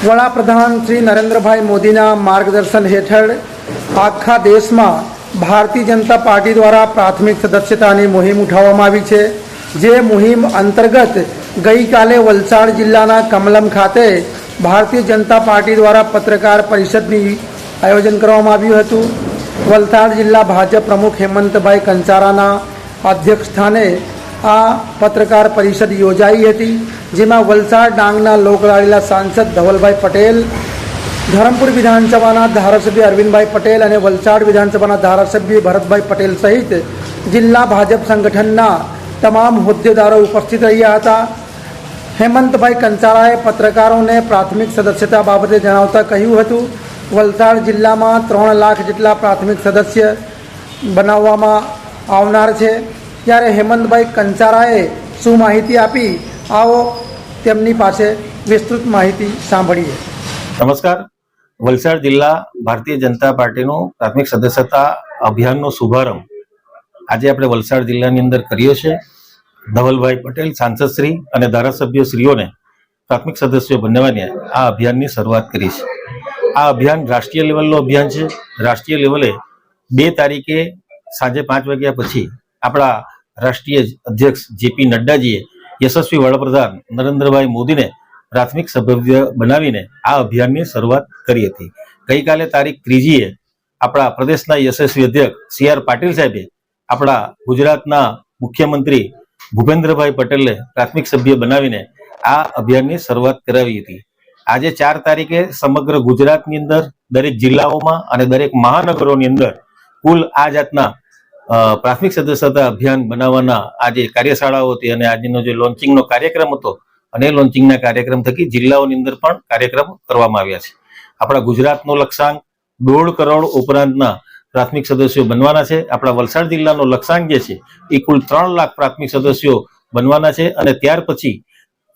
વડાપ્રધાન શ્રી નરેન્દ્રભાઈ મોદીના માર્ગદર્શન હેઠળ આખા દેશમાં ભારતીય જનતા પાર્ટી દ્વારા પ્રાથમિક સદસ્યતાની મુહિમ ઉઠાવવામાં આવી છે। જે મુહિમ અંતર્ગત ગઈકાલે વલસાડ જિલ્લાના કમલમ ખાતે ભારતીય જનતા પાર્ટી દ્વારા પત્રકાર પરિષદની આયોજન કરવામાં આવ્યું હતું। વલસાડ જિલ્લા ભાજપ પ્રમુખ હેમંતભાઈ કંસારાના અધ્યક્ષસ્થાને આ પત્રકાર પરિષદ યોજાઈ હતી, જેમાં વલસાડ ડાંગના લોકલાડીલા સાંસદ ધવલભાઈ પટેલ, ધરમપુર વિધાનસભાના ધારાસભ્ય અરવિંદભાઈ પટેલ અને વલસાડ વિધાનસભાના ધારાસભ્ય ભરતભાઈ પટેલ સહિત જિલ્લા ભાજપ સંગઠનના તમામ હોદ્દેદારો ઉપસ્થિત રહ્યા હતા। હેમંતભાઈ કંસારાએ પત્રકારોને પ્રાથમિક સદસ્યતા બાબતે જણાવતા કહ્યું હતું, વલસાડ જિલ્લામાં 3 લાખ જેટલા પ્રાથમિક સદસ્ય બનાવવામાં આવનાર છે। ત્યારે હેમંતભાઈ કંસારાએ શું માહિતી આપી, આવો તેમની પાસે વિસ્તૃત માહિતી સાંભળીએ। નમસ્કાર। વલસાડ જિલ્લા ભારતીય જનતા પાર્ટીનું પ્રાથમિક સદસ્યતા અભિયાનનો શુભારંભ આજે આપણે વલસાડ જિલ્લાની અંદર કર્યો છે। ધવલભાઈ પટેલ સાંસદ શ્રી અને ધારાસભ્ય શ્રીઓને પ્રાથમિક સદસ્યો બનાવવાની આ અભિયાનની શરૂઆત કરી છે। આ અભિયાન રાષ્ટ્રીય લેવલનું અભિયાન છે। રાષ્ટ્રીય લેવલે 2 તારીખે સાંજે 5 વાગ્યા પછી આપણા રાષ્ટ્રીય અધ્યક્ષ જેપી નડ્ડાજીએ યશસ્વી વડાપ્રધાન નરેન્દ્રભાઈ મોદીને પ્રાથમિક સભ્ય બનાવીને આ અભિયાનની શરૂઆત કરી હતી। ગઈકાલે તારીખ 3 આપણા પ્રદેશના યશસ્વી અધ્યક્ષ CR પાટીલ સાહેબે આપણા ગુજરાતના મુખ્યમંત્રી ભૂપેન્દ્રભાઈ પટેલને પ્રાથમિક સભ્ય બનાવીને આ અભિયાનની શરૂઆત કરાવી હતી। આજે 4 તારીખે સમગ્ર ગુજરાતની અંદર દરેક જિલ્લાઓમાં અને દરેક મહાનગરોની અંદર કુલ આ જાતના પ્રાથમિક સદસ્યતા અભિયાન બનાવવાના આજે કાર્યશાળાઓ હતી અને આજનો જે લોન્ચિંગનો કાર્યક્રમ હતો અને લોન્ચિંગના કાર્યક્રમ થકી જિલ્લાઓની અંદર પણ કાર્યક્રમ કરવામાં આવ્યા છે। આપણા ગુજરાતનો લક્ષ્યાંક 1.5 કરોડ ઉપરાંતના પ્રાથમિક સદસ્યો બનવાના છે। આપણા વલસાડ જિલ્લાનો લક્ષ્યાંક જે છે એ કુલ 3 લાખ પ્રાથમિક સદસ્યો બનવાના છે અને ત્યાર પછી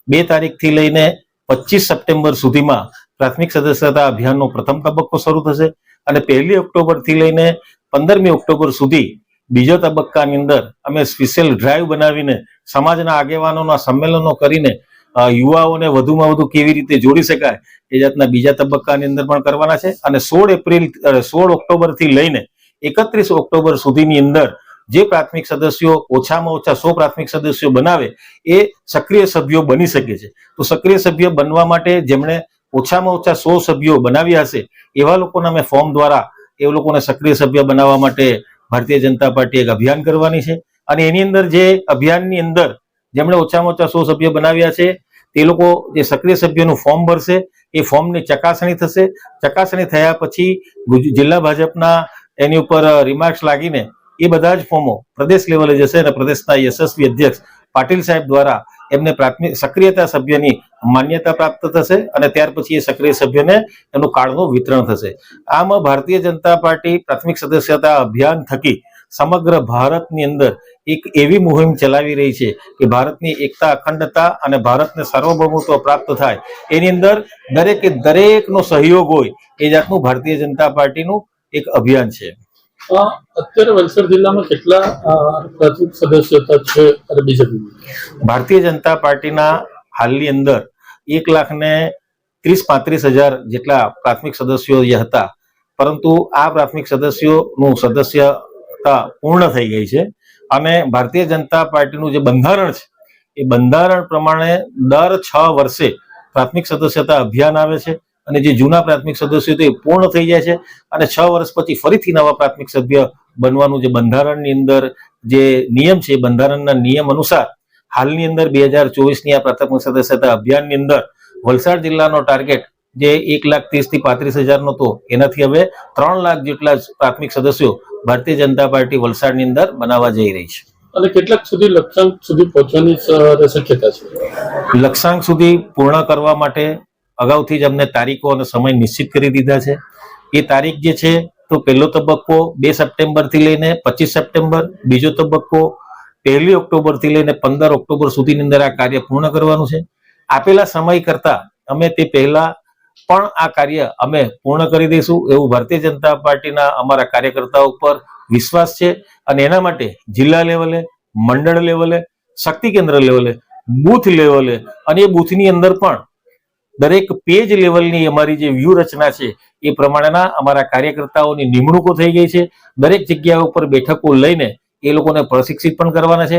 2 તારીખથી લઈને 25 સપ્ટેમ્બર સુધીમાં પ્રાથમિક સદસ્યતા અભિયાનનો પ્રથમ તબક્કો શરૂ થશે અને 1 ઓક્ટોબરથી લઈને 15મી ઓક્ટોબર સુધી બીજો તબક્કાની અંદર અમે સ્પેશિયલ ડ્રાઈવ બનાવીને સમાજના આગેવાનોના સંમેલનો કરીને યુવાઓને વધુમાં વધુ કેવી રીતે જોડી શકાય એ જાતના બીજા તબક્કાની અંદર પણ કરવાના છે અને 16 ઓક્ટોબરથી લઈને 31 ઓક્ટોબર સુધીની અંદર જે પ્રાથમિક સદસ્યો ઓછામાં ઓછા 100 પ્રાથમિક સદસ્યો બનાવે એ સક્રિય સભ્યો બની શકે છે। તો સક્રિય સભ્ય બનવા માટે જેમણે ઓછામાં ઓછા 100 સભ્યો બનાવ્યા હશે એવા લોકોને અમે ફોર્મ દ્વારા એ લોકોને સક્રિય સભ્ય બનાવવા માટે ભારતીય જનતા પાર્ટી એક અભિયાન કરવાની છે અને એની અંદર જે અભિયાનની અંદર જેમણે ઓછામાં ઓછા 100 સભ્ય બનાવ્યા છે તે લોકો જે સક્રિય સભ્યનું ફોર્મ ભરશે, એ ફોર્મની ચકાસણી થશે। ચકાસણી થયા પછી જિલ્લા ભાજપના એની ઉપર રિમાર્ક્સ લાગીને એ બધા જ ફોર્મો પ્રદેશ લેવલે જશે અને પ્રદેશના યશસ્વી અધ્યક્ષ પાટીલ સાહેબ દ્વારા એમને પ્રાથમિક સક્રિયતા સભ્યની માન્યતા પ્રાપ્ત થશે અને ત્યાર પછી એ સક્રિય સભ્યને એનું કાર્ડનું વિતરણ થશે। આમ ભારતીય જનતા પાર્ટી પ્રાથમિક સદસ્યતા અભિયાન થકી સમગ્ર ભારતની અંદર એક એવી મુહિમ ચલાવી રહી છે કે ભારતની એકતા, અખંડતા અને ભારતને સાર્વભૌમત્વ પ્રાપ્ત થાય એની અંદર દરેકનો સહયોગ હોય એ જાતનું ભારતીય જનતા પાર્ટીનું એક અભિયાન છે। અત્યારે વલસાડ જિલ્લામાં કેટલા પ્રાથમિક સદસ્યતા છે અને બીજેપી? ભારતીય જનતા પાર્ટીના હાલની અંદર 1,30,35,000 જેટલા પ્રાથમિક સદસ્યો હતા, પરંતુ આ પ્રાથમિક સદસ્યોનું સદસ્યતા પૂર્ણ થઈ ગઈ છે અને ભારતીય જનતા પાર્ટીનું જે બંધારણ છે એ બંધારણ પ્રમાણે દર 6 વર્ષે પ્રાથમિક સદસ્યતા અભિયાન આવે છે અને જે જૂના પ્રાથમિક સદસ્યો તે પૂર્ણ થઈ જાય છે અને 6 વર્ષ પછી ફરીથી નવા પ્રાથમિક સભ્ય બનવાનું જે બંધારણની અંદર જે નિયમ છે, બંધારણના નિયમ અનુસાર હાલની અંદર 2024ની આ પ્રાથમિક સદસ્યતા અભિયાનની અંદર વલસાડ જિલ્લાનો ટાર્ગેટ જે 1,30,000 નો હતો એનાથી હવે 3 લાખ જેટલા પ્રાથમિક સદસ્યો ભારતીય જનતા પાર્ટી વલસાડની અંદર બનાવવા જઈ રહી છે। અને કેટલાક સુધી લક્ષ્યાંક સુધી પહોંચવાની શક્યતા છે? લક્ષ્યાંક સુધી પૂર્ણ કરવા માટે અગાઉથી જ અમને તારીખો અને સમય નિશ્ચિત કરી દીધા છે। એ તારીખ જે છે તો પહેલો તબક્કો 2 સપ્ટેમ્બરથી લઈને 25 સપ્ટેમ્બર, બીજો તબક્કો 1 ઓક્ટોબરથી લઈને 15 ઓક્ટોબર સુધીની અંદર આ કાર્ય પૂર્ણ કરવાનું છે। આપેલા સમય કરતા અમે તે પહેલા પણ આ કાર્ય અમે પૂર્ણ કરી દઈશું એવું ભારતીય જનતા પાર્ટીના અમારા કાર્યકર્તાઓ પર વિશ્વાસ છે અને એના માટે જિલ્લા લેવલે, મંડળ લેવલે, શક્તિ કેન્દ્ર લેવલે, બૂથ લેવલે અને એ બૂથની અંદર પણ દરેક પેજ લેવલની અમારી જે વ્યૂહરચના છે એ પ્રમાણેના અમારા કાર્યકર્તાઓની નિમણૂકો થઈ ગઈ છે. દરેક જગ્યા ઉપર બેઠકો લઈને એ લોકોને પ્રશિક્ષિત પણ કરવાના છે.